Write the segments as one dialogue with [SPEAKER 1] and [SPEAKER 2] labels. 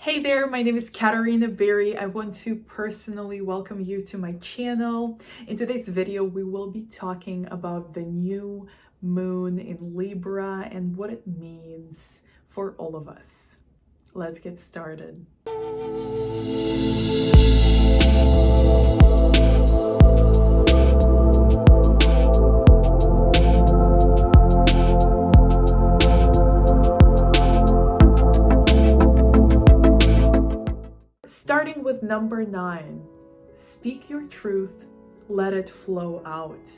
[SPEAKER 1] Hey there, my name is Katarina Berry. I want to personally welcome you to my channel. In today's video, we will be talking about the new moon in Libra and what it means for all of us. Let's get started. Starting with number 9, speak your truth, let it flow out.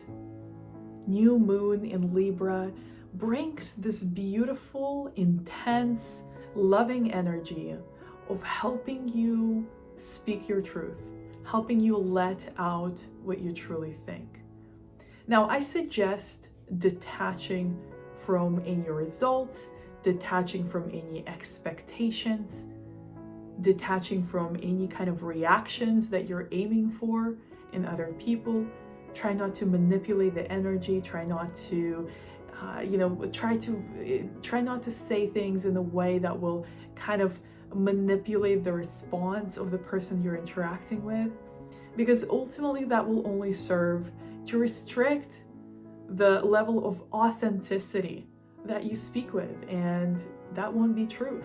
[SPEAKER 1] New moon in Libra brings this beautiful, intense, loving energy of helping you speak your truth, helping you let out what you truly think. Now, I suggest detaching from any results, detaching from any expectations, detaching from any kind of reactions that you're aiming for in other people. Try not to manipulate the energy. Try not to, try not to say things in a way that will kind of manipulate the response of the person you're interacting with, because ultimately that will only serve to restrict the level of authenticity that you speak with, and that won't be truth.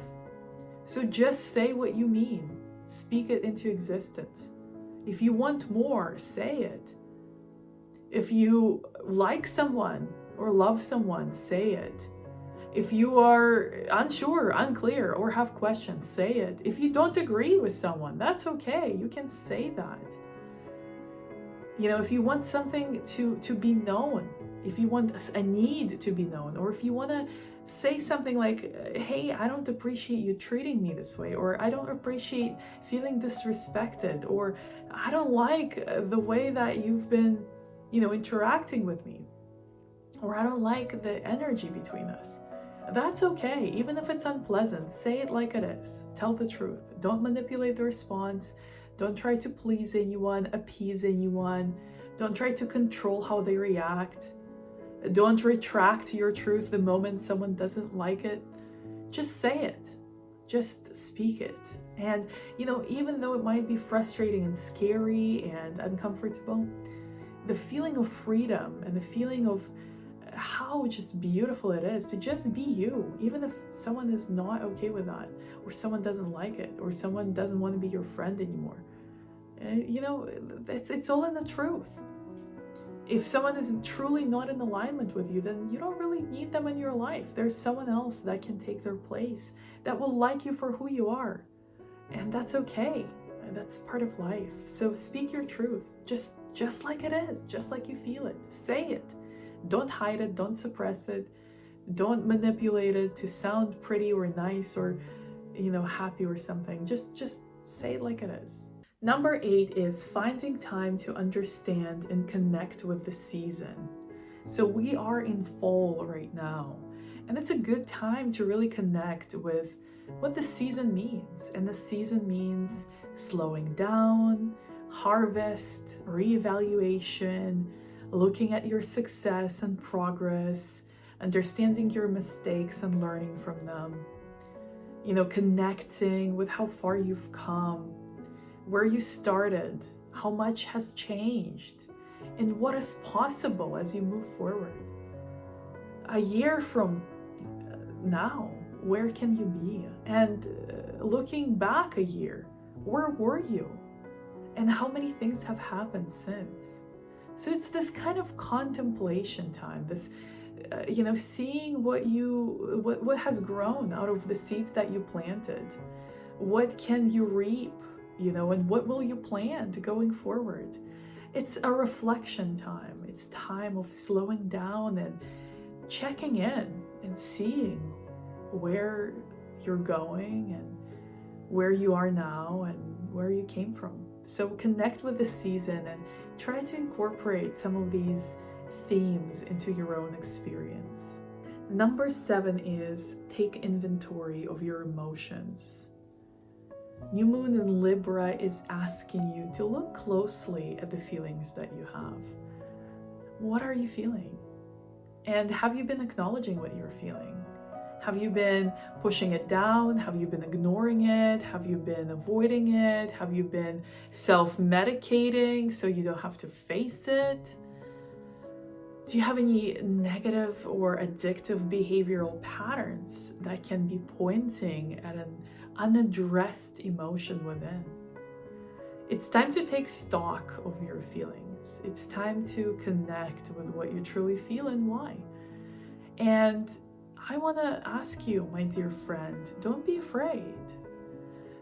[SPEAKER 1] So just say what you mean. Speak it into existence. If you want more, say it. If you like someone or love someone, say it. If you are unsure, unclear, or have questions, say it. If you don't agree with someone, that's okay. You can say that. If you want something to be known, if you want a need to be known, or if you want to say something like, hey, I don't appreciate you treating me this way, or I don't appreciate feeling disrespected, or I don't like the way that you've been, interacting with me, or I don't like the energy between us. That's okay. Even if it's unpleasant, say it like it is. Tell the truth. Don't manipulate the response. Don't try to please anyone, appease anyone. Don't try to control how they react. Don't retract your truth the moment someone doesn't like it. Just say it. Just speak it. And, even though it might be frustrating and scary and uncomfortable, the feeling of freedom and the feeling of how just beautiful it is to just be you, even if someone is not okay with that, or someone doesn't like it, or someone doesn't want to be your friend anymore. It's all in the truth. If someone is truly not in alignment with you, then you don't really need them in your life. There's someone else that can take their place, that will like you for who you are. And that's okay. And that's part of life. So speak your truth, just like it is, just like you feel it. Say it. Don't hide it, don't suppress it. Don't manipulate it to sound pretty or nice or, happy or something. Just say it like it is. Number 8 is finding time to understand and connect with the season. So we are in fall right now, and it's a good time to really connect with what the season means. And the season means slowing down, harvest, reevaluation, looking at your success and progress, understanding your mistakes and learning from them, connecting with how far you've come, where you started, how much has changed, and what is possible as you move forward. A year from now, where can you be? And looking back a year, where were you? And how many things have happened since? So it's this kind of contemplation time, this seeing what has grown out of the seeds that you planted. What can you reap? And what will you plan to going forward? It's a reflection time. It's time of slowing down and checking in and seeing where you're going and where you are now and where you came from. So connect with the season and try to incorporate some of these themes into your own experience. Number 7 is take inventory of your emotions. New moon in Libra is asking you to look closely at the feelings that you have. What are you feeling? And have you been acknowledging what you're feeling? Have you been pushing it down? Have you been ignoring it? Have you been avoiding it? Have you been self-medicating so you don't have to face it? Do you have any negative or addictive behavioral patterns that can be pointing at an unaddressed emotion within? It's time to take stock of your feelings. It's time to connect with what you truly feel and why. And I want to ask you, my dear friend, don't be afraid.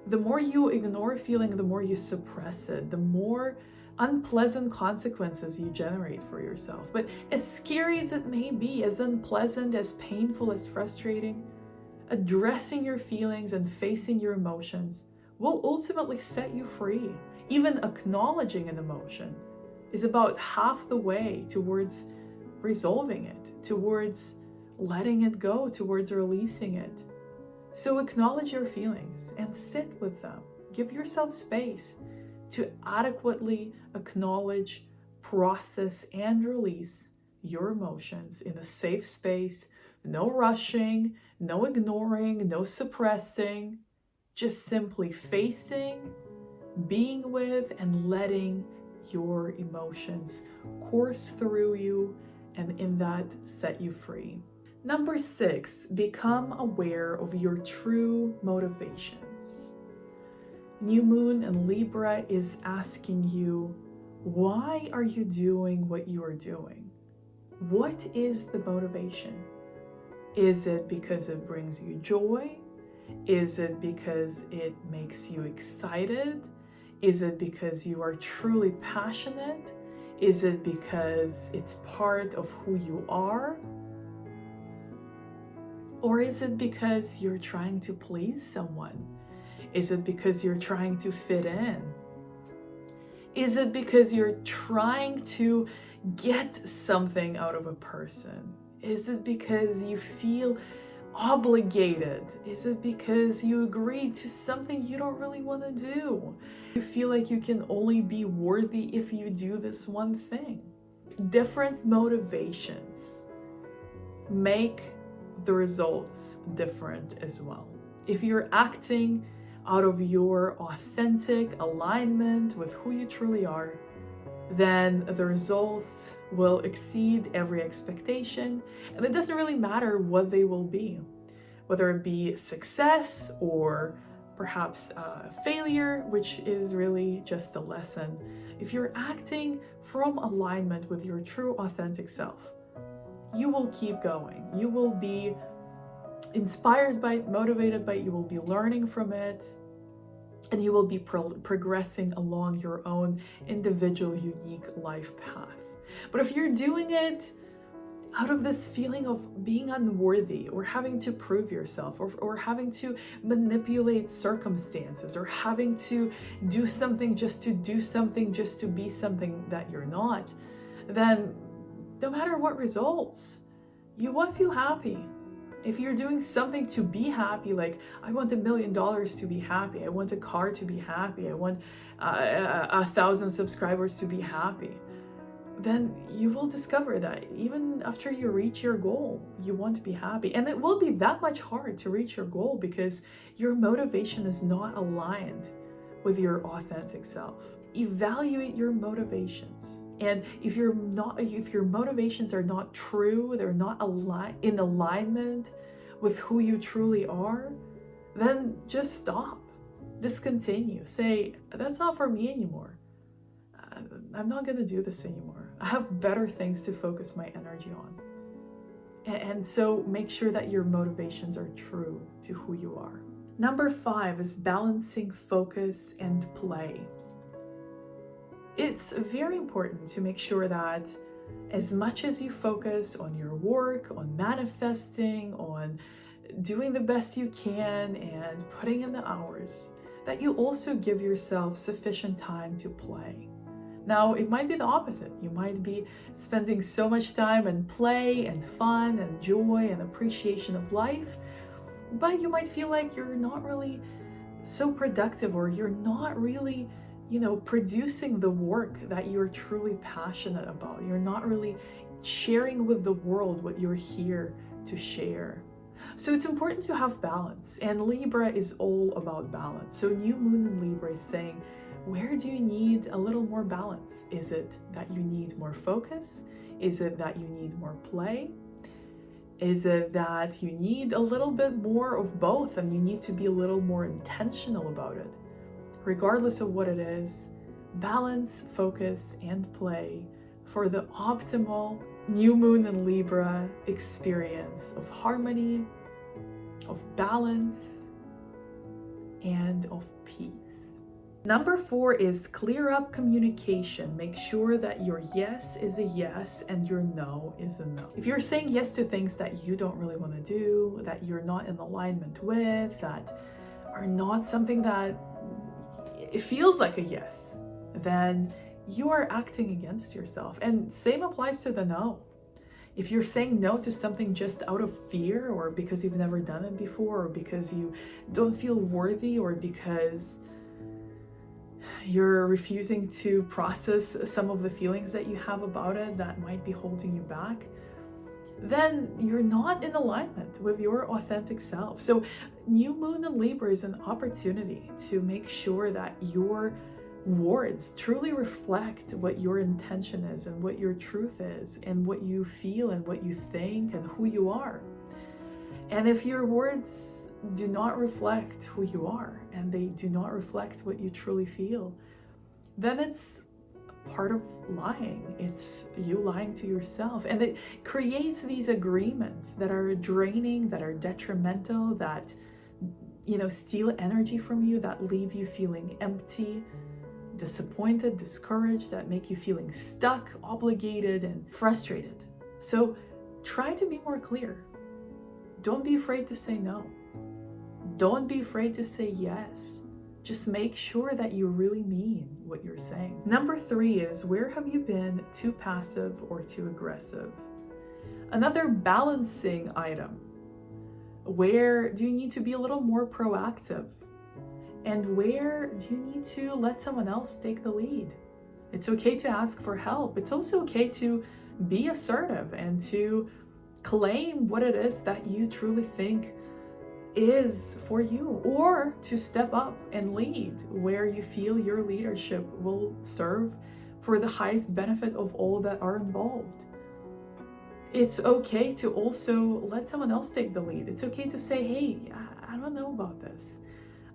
[SPEAKER 1] The more you ignore a feeling, the more you suppress it, the more unpleasant consequences you generate for yourself. But as scary as it may be, as unpleasant, as painful, as frustrating, addressing your feelings and facing your emotions will ultimately set you free. Even acknowledging an emotion is about half the way towards resolving it, towards letting it go, towards releasing it. So acknowledge your feelings and sit with them. Give yourself space to adequately acknowledge, process, and release your emotions in a safe space. No rushing, no ignoring, no suppressing, just simply facing, being with, and letting your emotions course through you, and in that set you free. Number 6, become aware of your true motivations. New Moon in Libra is asking you, why are you doing what you are doing? What is the motivation? Is it because it brings you joy? Is it because it makes you excited? Is it because you are truly passionate? Is it because it's part of who you are? Or is it because you're trying to please someone? Is it because you're trying to fit in? Is it because you're trying to get something out of a person? Is it because you feel obligated? Is it because you agreed to something you don't really want to do? You feel like you can only be worthy if you do this one thing. Different motivations make the results different as well. If you're acting out of your authentic alignment with who you truly are, then the results will exceed every expectation, and it doesn't really matter what they will be, whether it be success or perhaps failure, which is really just a lesson. If you're acting from alignment with your true authentic self, you will keep going. You will be inspired by it, motivated by it, you will be learning from it, and you will be progressing along your own individual, unique life path. But if you're doing it out of this feeling of being unworthy, or having to prove yourself, or having to manipulate circumstances, or having to do something just to do something, just to be something that you're not, then no matter what results, you won't feel happy. If you're doing something to be happy, like I want $1 million to be happy, I want a car to be happy, I want 1,000 subscribers to be happy, then you will discover that even after you reach your goal, you want to be happy. And it will be that much hard to reach your goal because your motivation is not aligned with your authentic self. Evaluate your motivations. And if your motivations are not true, they're not in alignment with who you truly are, then just stop. Discontinue. Say, that's not for me anymore. I'm not going to do this anymore. I have better things to focus my energy on. And so make sure that your motivations are true to who you are. Number 5 is balancing focus and play. It's very important to make sure that as much as you focus on your work, on manifesting, on doing the best you can and putting in the hours, that you also give yourself sufficient time to play. Now, it might be the opposite. You might be spending so much time in play and fun and joy and appreciation of life, but you might feel like you're not really so productive, or you're not really producing the work that you're truly passionate about. You're not really sharing with the world what you're here to share. So it's important to have balance, and Libra is all about balance. So new moon in Libra is saying, where do you need a little more balance? Is it that you need more focus? Is it that you need more play? Is it that you need a little bit more of both and you need to be a little more intentional about it? Regardless of what it is, balance, focus, and play for the optimal new moon in Libra experience of harmony, of balance, and of peace. Number 4 is clear up communication. Make sure that your yes is a yes and your no is a no. If you're saying yes to things that you don't really want to do, that you're not in alignment with, that are not something that it feels like a yes, then you are acting against yourself. And same applies to the no. If you're saying no to something just out of fear, or because you've never done it before, or because you don't feel worthy, or because you're refusing to process some of the feelings that you have about it that might be holding you back, then you're not in alignment with your authentic self. So new moon in Libra is an opportunity to make sure that your words truly reflect what your intention is and what your truth is and what you feel and what you think and who you are. And if your words do not reflect who you are and they do not reflect what you truly feel, then it's part of lying. It's you lying to yourself. And it creates these agreements that are draining, that are detrimental, that, steal energy from you, that leave you feeling empty, disappointed, discouraged, that make you feeling stuck, obligated, and frustrated. So try to be more clear. Don't be afraid to say no. Don't be afraid to say yes. Just make sure that you really mean what you're saying. Number 3 is, where have you been too passive or too aggressive? Another balancing item. Where do you need to be a little more proactive? And where do you need to let someone else take the lead? It's okay to ask for help. It's also okay to be assertive and to claim what it is that you truly think is for you, or to step up and lead where you feel your leadership will serve for the highest benefit of all that are involved. It's okay to also let someone else take the lead. It's okay to say, hey, I don't know about this.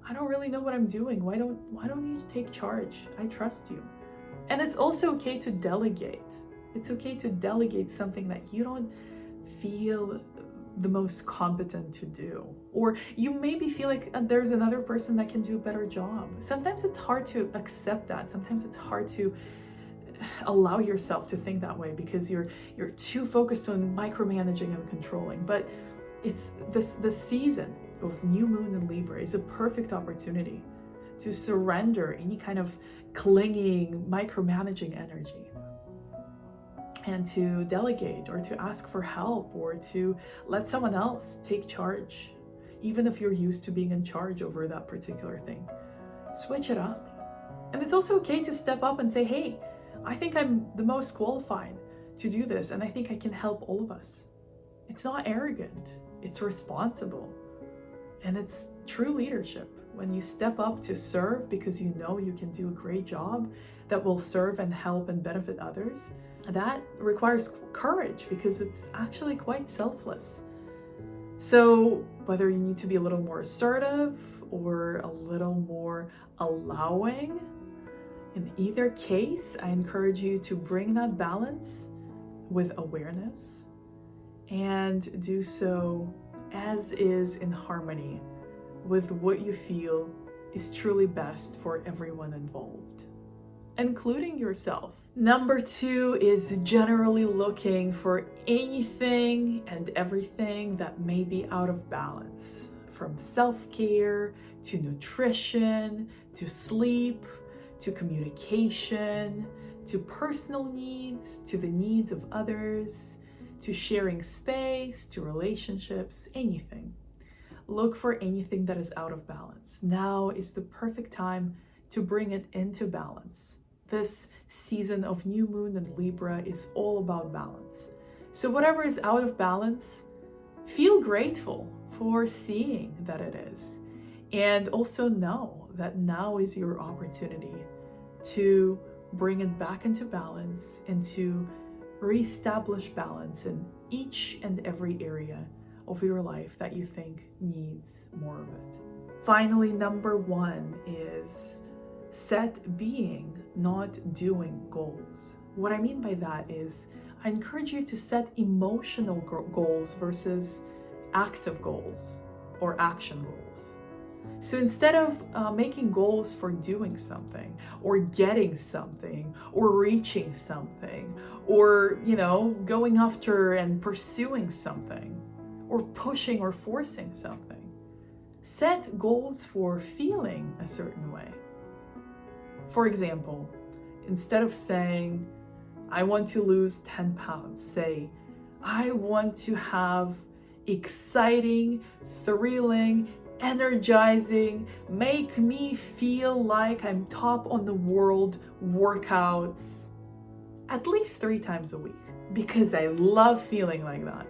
[SPEAKER 1] I don't really know what I'm doing. Why don't you take charge? I trust you. And it's also okay to delegate. It's okay to delegate something that you don't feel the most competent to do, or you maybe feel like there's another person that can do a better job. Sometimes it's hard to accept that. Sometimes it's hard to allow yourself to think that way because you're too focused on micromanaging and controlling. But it's the season of new moon in Libra is a perfect opportunity to surrender any kind of clinging, micromanaging energy, and to delegate or to ask for help or to let someone else take charge, even if you're used to being in charge over that particular thing. Switch it up. And it's also okay to step up and say, hey, I think I'm the most qualified to do this, and I think I can help all of us. It's not arrogant, it's responsible, and it's true leadership when you step up to serve because you know you can do a great job that will serve and help and benefit others. That requires courage because it's actually quite selfless. So whether you need to be a little more assertive or a little more allowing, in either case, I encourage you to bring that balance with awareness and do so as is in harmony with what you feel is truly best for everyone involved, including yourself. Number 2 is generally looking for anything and everything that may be out of balance, from self-care to nutrition, to sleep, to communication, to personal needs, to the needs of others, to sharing space, to relationships, anything. Look for anything that is out of balance. Now is the perfect time to bring it into balance. This season of new moon in Libra is all about balance. So whatever is out of balance, feel grateful for seeing that it is. And also know that now is your opportunity to bring it back into balance and to reestablish balance in each and every area of your life that you think needs more of it. Finally, number 1 is set being, not doing goals. What I mean by that is I encourage you to set emotional goals versus active goals or action goals. So instead of making goals for doing something or getting something or reaching something or, going after and pursuing something or pushing or forcing something, set goals for feeling a certain way. For example, instead of saying, I want to lose 10 pounds, say, I want to have exciting, thrilling, energizing, make me feel like I'm top on the world workouts at least 3 times a week, because I love feeling like that.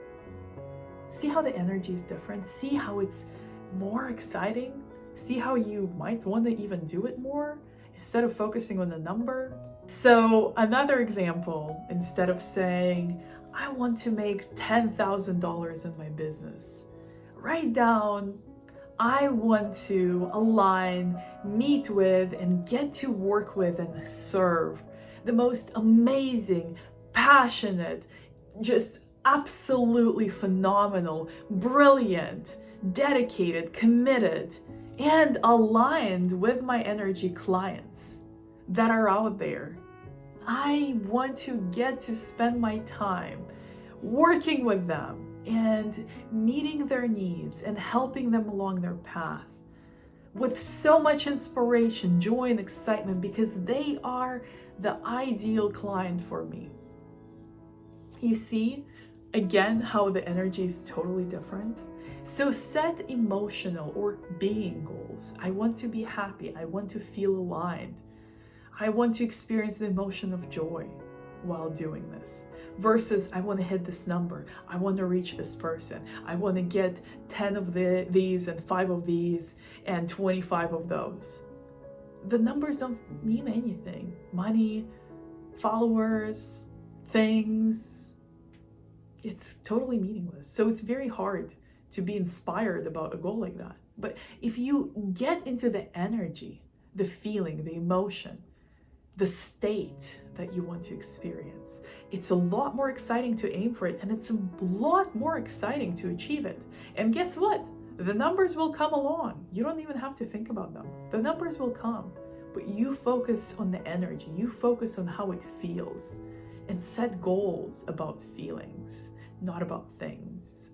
[SPEAKER 1] See how the energy is different? See how it's more exciting? See how you might want to even do it more instead of focusing on the number? So another example, instead of saying, I want to make $10,000 in my business, write down, I want to align, meet with, and get to work with and serve the most amazing, passionate, just absolutely phenomenal, brilliant, dedicated, committed, and aligned with my energy clients that are out there. I want to get to spend my time working with them and meeting their needs and helping them along their path with so much inspiration, joy, and excitement, because they are the ideal client for me. You see, again, how the energy is totally different. So set emotional or being goals. I want to be happy. I want to feel aligned. I want to experience the emotion of joy while doing this. Versus, I want to hit this number. I want to reach this person. I want to get 10 of these and 5 of these and 25 of those. The numbers don't mean anything. Money, followers, things, it's totally meaningless. So it's very hard to be inspired about a goal like that. But if you get into the energy, the feeling, the emotion, the state that you want to experience, it's a lot more exciting to aim for it, and it's a lot more exciting to achieve it. And guess what? The numbers will come along. You don't even have to think about them. The numbers will come, but you focus on the energy. You focus on how it feels and set goals about feelings, not about things.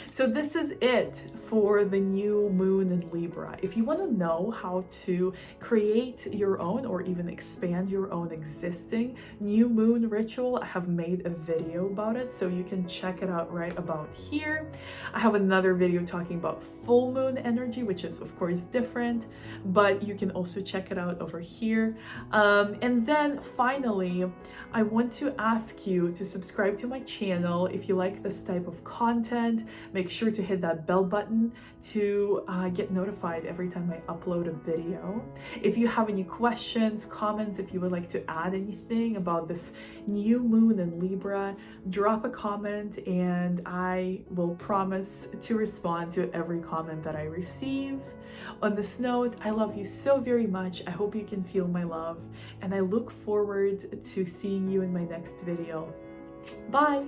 [SPEAKER 1] So this is it for the new moon in Libra. If you want to know how to create your own or even expand your own existing new moon ritual, I have made a video about it, so you can check it out right about here. I have another video talking about full moon energy, which is of course different, but you can also check it out over here. And then finally, I want to ask you to subscribe to my channel if you like this type of content. Make sure to hit that bell button to get notified every time I upload a video. If you have any questions, comments, if you would like to add anything about this new moon in Libra, drop a comment and I will promise to respond to every comment that I receive. On this note, I love you so very much. I hope you can feel my love, and I look forward to seeing you in my next video. Bye!